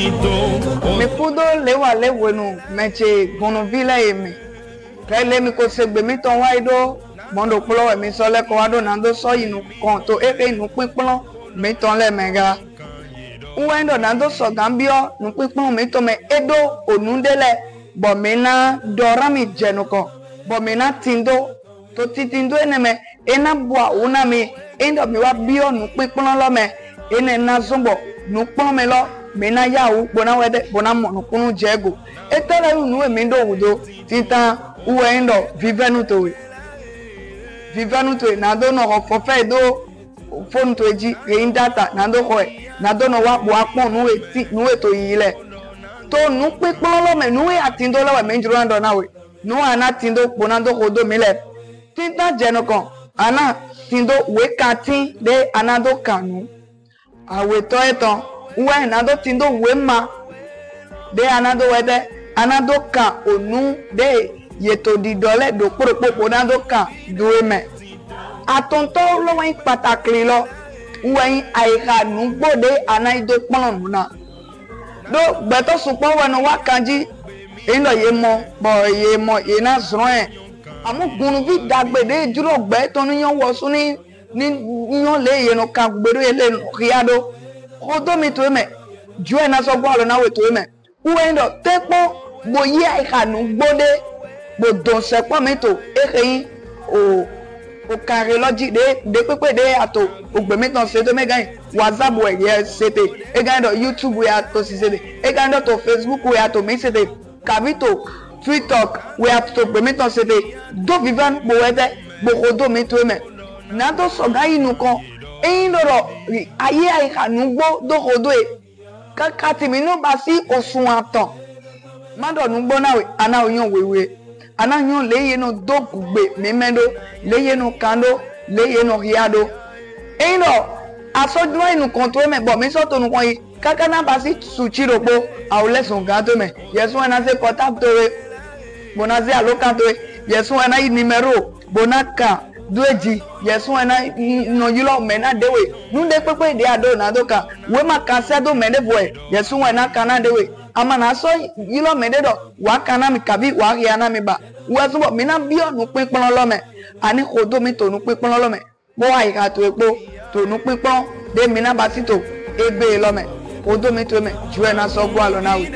Me pudo lewa lewe no meche bono vila emi. Kele mi ko segbe mi ton wa ido mondo plo e mi so le ko ado nando so inu kon to ere inu pinpon mi ton le mega. Uwe ndo nando so gambio nu pinpon mi to me edo onundele bo mi na dora mi jenuko bo mi na tindo to titindo ene me ena bua una mi endo mi wa bio nu pinpon lo me ene na zombo nu pon me lo me na yawu bona wede bona mo nu kunu jego etele nu e mi ndo wudo titan uwe ndo vivenu to na do no for fe do phone to eji rein data na do ko na do no wa bo apon nu e to yile to nu pinpon lo me nu e atindo lo me njuro ndo na we nu ana tindo bona do ko do mi le titan jenuko ana tindo we katin de anado kanu awe to eton uwe nado tindo wema de anado wede anado ka onu de yeto di dole do poropopo nado ka dueme atonto lo wan patakli lo uwe aika nu gbode anaido pon na do gbeto supo wenu wakanji ino ye mo ye na zron e amugunu vi dagbede duro gbe to ni yan wo su ni yan le ye no ka gbero ele riado kodo mi to me ju e na so gbo alo na we to me uwe ndo tepo bo ye aika nu gbode bo don se po mi to ekeyin o kare loji de pepe de ato ogbe mi ton se to me gan WhatsApp we ye sete e gan do YouTube we ato si sete e gan do to Facebook we ato mi sete kabito Twitter we ato gbe mi ton sete do vivan bo wede bo kodo mi to me na do so ga inu kan eyin loro aye aika nu gbo do kodo e kakati mi no ba si osun atan mado nu gbo na we ana oyan wewe ana yan leye no do gbe mi mendo leye no kando leye no riado eyin lo asoju inu kan to me bo mi so to nu kan yi kaka na ba si suchiropo awlesun ga to me yesu na se contact to we bonazi alokan to we yesu na yi numero bonaka dueji yesu na no yilo mena dewe nu de pepe de ado na doka we ma kanse do mende boy yesu na kana dewe ama na so yilo mende do wa kana mi kabi wa ria na mi ba we so bo mi na bio nu pinpon lo me ani kodo mi to nu pinpon lo me bo wa ika to epo to nu pinpon de mi na ba ti to ebe lo me kodo mi to me ju e na so gbo alo na we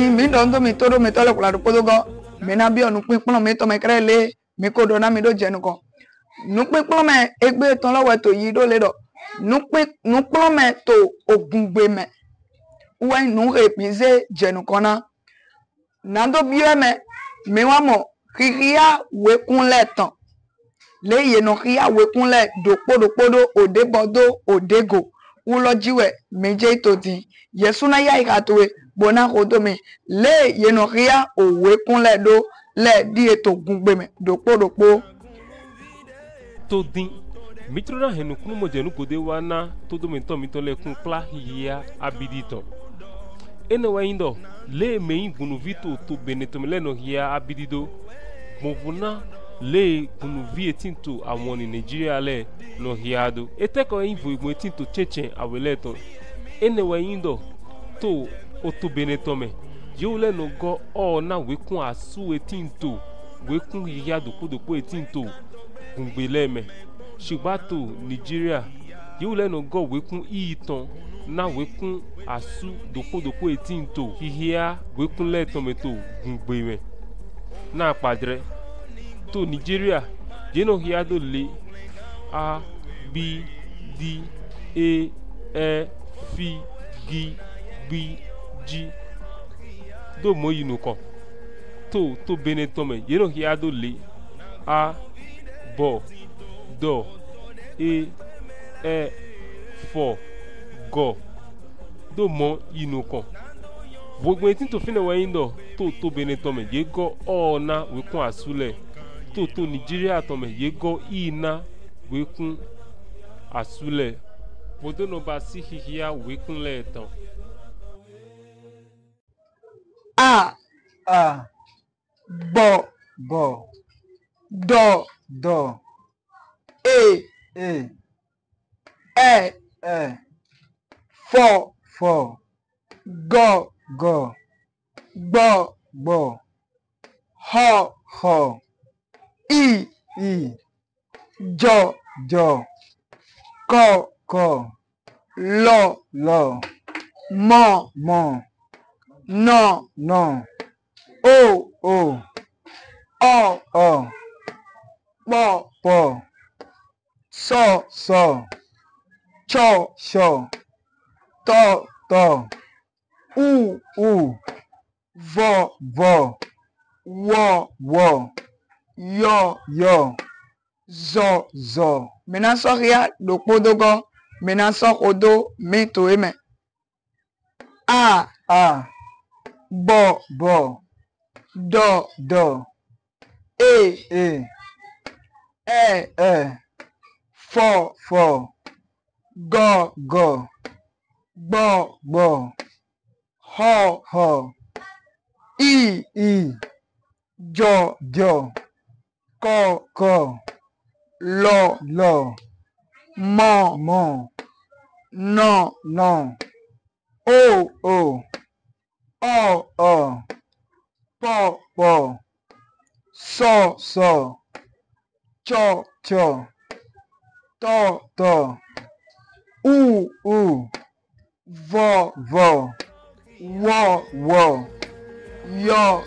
mi don do mi todo mi tole kula do podo go mi na bi onu pinpon mi to me krele mi ko do na mi do jenu ko nu pinpon me egbe ton lowo to yi do le do nu pinpon me to ogungbe me uwe nu repise jenu ko na do bi me mi wa mo kiria we kunle tan le ye no kiria we kunle do podo odebodo odego ulojiwe meje to di yesu na ya ikatowe bona kodo mi le ye no ria owe kunle do le di eto gungbe me dopo to din mitrona henu kunu mo jenu gode wana todo mi to le kun pla hiya abidito ene wa indo le me bunu vito to beneto me le no hiya abidido mo vuna le bunu vi etinto awon ni Nigeria le no hiado eteko invo igbo etinto chechen aweleto ene wa indo to oto benetome yo le no go o na wekun asu etinto wekun hiado podopo etinto gungbeleme shibato Nigeria yo le no go wekun iton na wekun asu dopodopo etinto hihia wekun le tometo gungbeme na padre to Nigeria jeno hiado le A B D E F G B G do mo yinu ko to benetome jeno hiado le A bo do E F go do mo yinu ko gbogbo etin to fine wa indo to benetome je go ona wekun asule to Nigeria tome ye go ina wekun asule bodo no ba si hihia wekun le tan bo do do e e Fo. Go. Bo. Ho. I. Jo. Ko. Lo. Mo. No. O. Po. So. Cho. To. U. Vo. Wo. Yo. Zo. Maintenant, so ria do podogo. Maintenant, so odo me to eme. A. Bo. Do. E. Fo. Go. Bo. Ho. I. Jo. Ko. Lo. Mo. No. O. Po. So. Cho. To. U. Vo. Wo. Yo.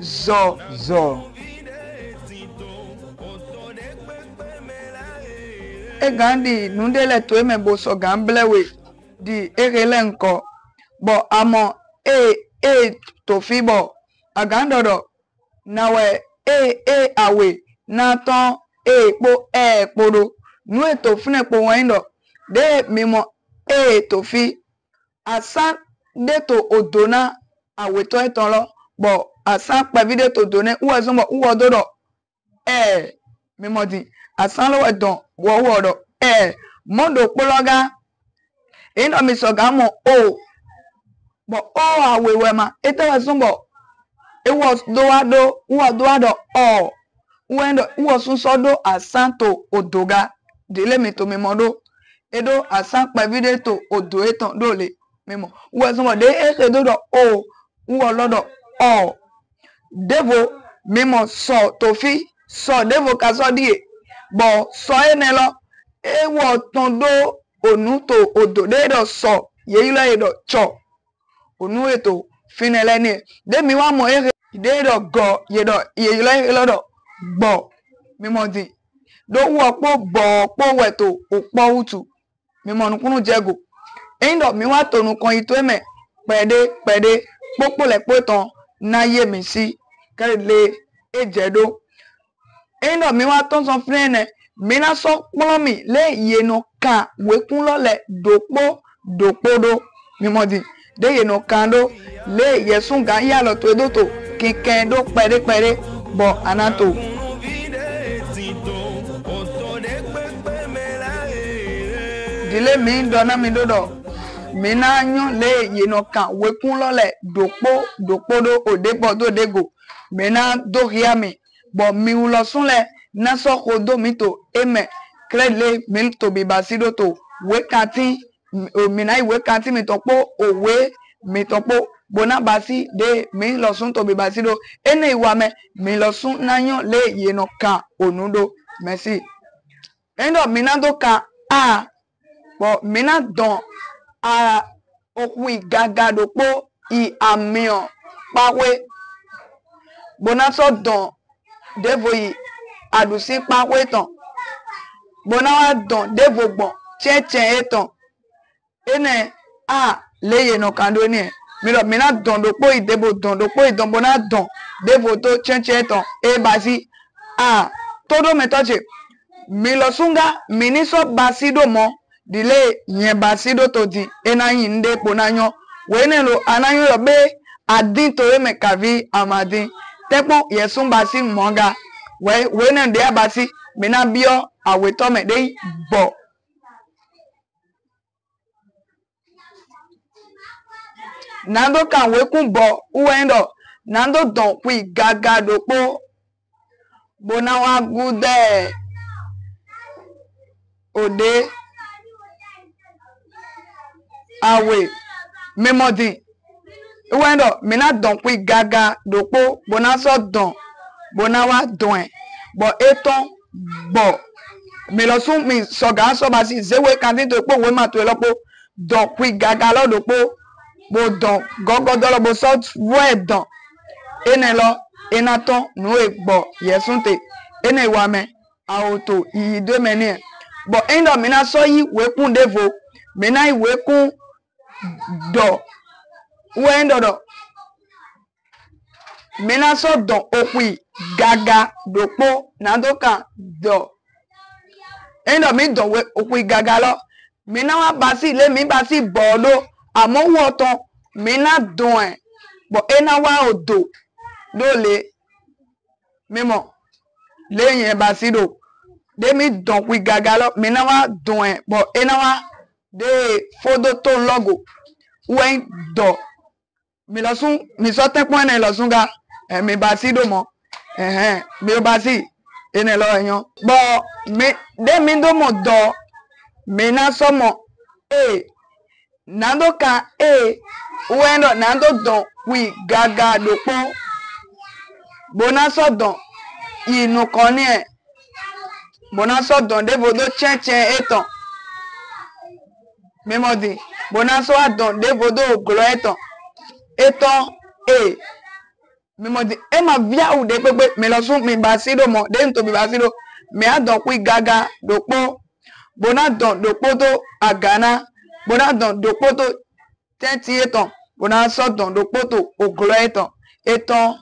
Zo. E gandi nundele to eme bo so gamblewe di erele nko bo amo to fibo agandodo nawe awe na ton po podo nu eto fune po wendo de mimo to fi asan de to odona awe to eton lo bo asan pa video to done uwa zombo uwa dodo mimo di asan lo wedon wo do mondo pologa ino mi so gamo bo awewe ma etewe zombo it was doado wendo uwa sunso do asanto odoga dele mi to mimodo edo asan pa video to odo eton dole mimo uwa zombo de do uwa lodo devo mimo so tofi so devo kaso die bo so enelo ewo tondo onu to odo de do so yeyilo edo cho onu eto finele ni de mi wa mo de do go yeyilo do gbo mimo di do wo po weto opo utu mimo nukunu jego endo mi wa tonu kan ito eme pede popo le potan na ye mi si kele ejedo endo mi wa ton son frene mina so plomi le yeno kan wekun lo le dopodo mimodi de yeno kan do le yesun ga ya lo to edo to kiken do pere bo anato dile mi dona mi dodo mina nyo le yeno kan wekun lo le dopodo odebo do dego mina do hiami bo mi ulo sunle na so kodo mito eme krele mil to bi basido to wekati mina wekati mi topo owe mi topo bona basi de mi lo sun to bi basido ene iwa me mi lo sun nanyo le yeno kan onudo merci endo mina do kan bo mina don okwi gaga do po I amion pawe bona so don devo yi adusi pawe ton bona wa don devo gbon cheche eton ene leye no kando ni mina don do po idebo don do po idon bona don devo to cheche eton basi todo metoche mi lo sunga miniso basido mo dile yen basido to di enayin nde ponanyo wene lo anayo yo be adin to me kavi amadin tepo yesun basi monga wene de abasi mina bio aweto me de bo nando kan wekun bo uwendo nando don pi gaga do po bona wa gude ode awe memodi wendo mina don pi gaga dopo bona so don bona wa don bo eton bo me lo sun mi so ga so ba si zewe kan tin to po we ma to lopo don pi gaga lo dopo bo don gogo do lo bo so we don ene lo enaton nu egbo yesunte ene wa me auto yi de meni bo endo mina so yi we kun devo mina iwe kun do wendo do mina so don opui gaga dopo na doka do endo mi don we opui gaga lo mina wa basi le mi basi bodo amo wo ton mina don bo ena wa odo do le memo le yen basi do de mi don pi gaga lo mina wa don bo ena wa de fodo to logo wen do mi lo sun mi so ten point na lo sun ga mi basi do mo mi o basi ene lo yan bo mi de mi do mo do mi na so mo nando ka wendo nando don wi gaga do po bona so don inu kan ni bona so don de vodo chen eton memodi bona so adon de vodo glo eton memodi e ma via u de pepe me lo sun mi basido mo de nto bi basido me adon wi gaga do po bona don do po to agana bona don do po to 30 eton bona so don do po to oglo eton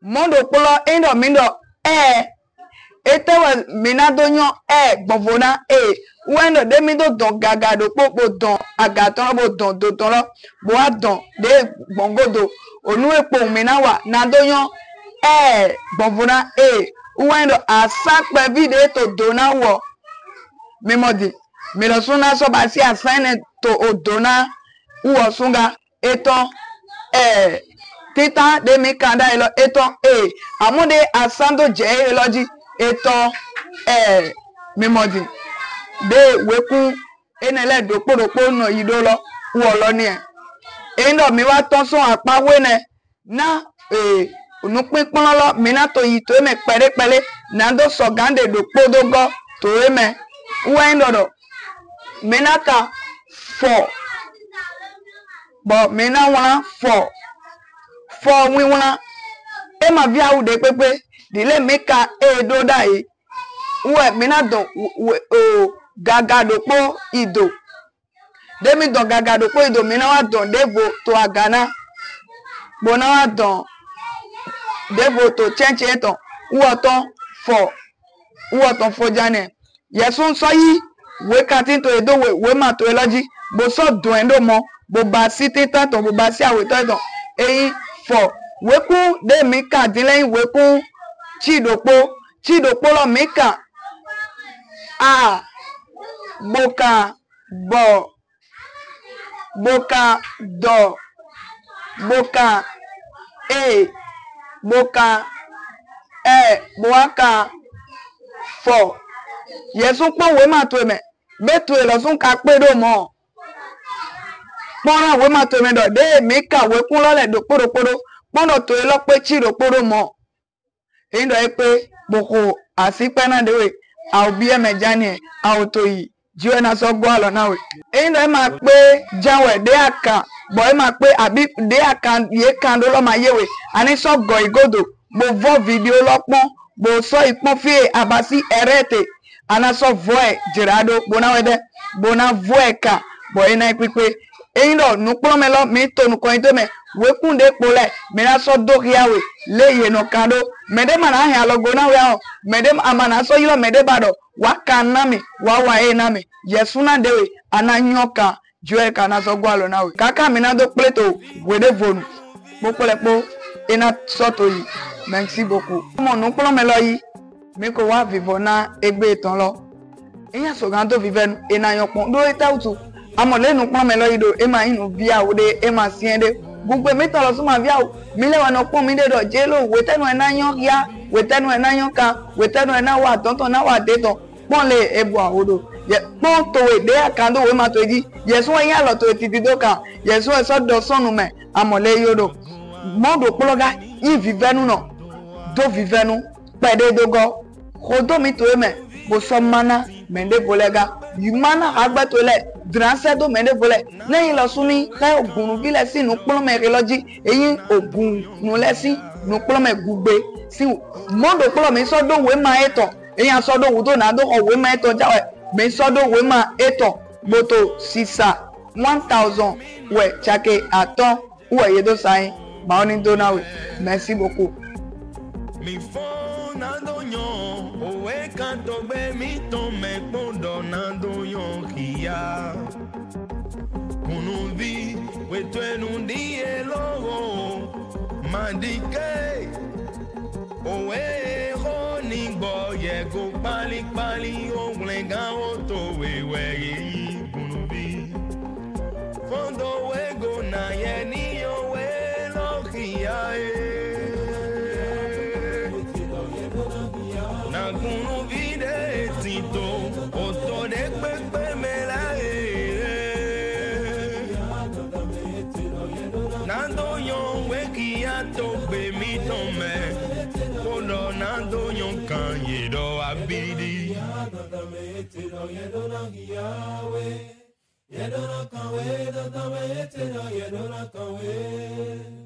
mondo polo endo mindo etewe minado nyo gbovona wendo de mindo don gaga do popo don agaton bo don do ton lo bo adon de gbongodo onu epo minawa nado nyo gbovona wendo asape video to dona wo memodi melo suna so ba si assign to odona wo sunga eton tita de mi kanda elo eton amude asando je eloji eton memodi de wekun enele dopodopo no yido lo wo lo ni endo mi wa ton so apa we ne na onu pinpon lo mi na to yi to me pere na do so gande dopodogo to eme wendo do menaka 4 bo mena wa 4 wiwuna e ma via u de pepe dile meka do dai we mina don gaga do po ido de mi don gaga do po ido mina wa don devo to agana bona wa don devo to chenche ton uoton 4 jane yesun so yi we katin to edo we ma to eloji bo so don endo mo bo ba si titan to bo ba si aweto ton 4 weku de mika dilen weku chidopo lo mika boka bo boka do boka boka boaka 4 yesun pon we ma to me betu e lo sun ka pe do mo pon we ma to me do de mika weku lo le do poroporo pondo to e lo pe chiroporo mo ndo e pe boko asipe na de we a obi e mejani a otoyi jiwe na so gbo alo na we ndo e ma pe jawe de aka bo e ma pe abi de aka ye kan do lo ma yewe ani so go igodo bo vo video lo pon bo so ipon fi abasi erete ana so voe jirado bona wede bona voe ka bo e na ipipe ndo nu pon me lo mi to nu ko ito me we kunde pole me na so do yawe le ye no kando mede mana ha logo na we ho mede amana so yilo mede bado wakana mi wa na mi yesuna dewe ananyoka joe kana so gwalo na we kaka mi na do pleto we de vonu mo pole po ina soto yi merci beaucoup mo nu pon me lo yi mi ko wa vivo na egbe itan lo eyan so gan to vive ina yan pon do eta utu amo le nu pon me lo yi do e ma inu bia wo de e ma siende gbogbo meto lo suma bia o mi le wa no pon mi de do je lo we tenu e na yan ya we tenu e na yan kan we tenu e na wa tonton na wa de ton pon le ebo awodo ye pon to we de akando we ma to ji ye so yin alo to titi do kan ye so so do sonu me amole yodo mondo ploga yi vivenu no do vivenu pede dogo khodo mi to me bo so mana mende bolega yumana agba to le dranse do mende bole leyin lo suni ka ogun bi le si nu pon me re loji eyin ogun nu le si nu pon me gugbe si mondo plo mi so do we ma eto eyan so do wudo na do we ma eto jawe mi so do we ma eto moto sisa 1000 we chake aton we yedo sai ma oni do na we merci beaucoup mi phone adonyo owe kanto gbe mi ton me pondo na doyon kia kunu bi we to enu di elowo mandike owe ho ni gbo ye go pali pali o glenga o to we yi kunu bi fondo we go na ye ni owe lo kia Kunu vide tito oto de pepe mela nando yon weki ato be mi tome kono nando yon kan yedo abidi yedo na kanwe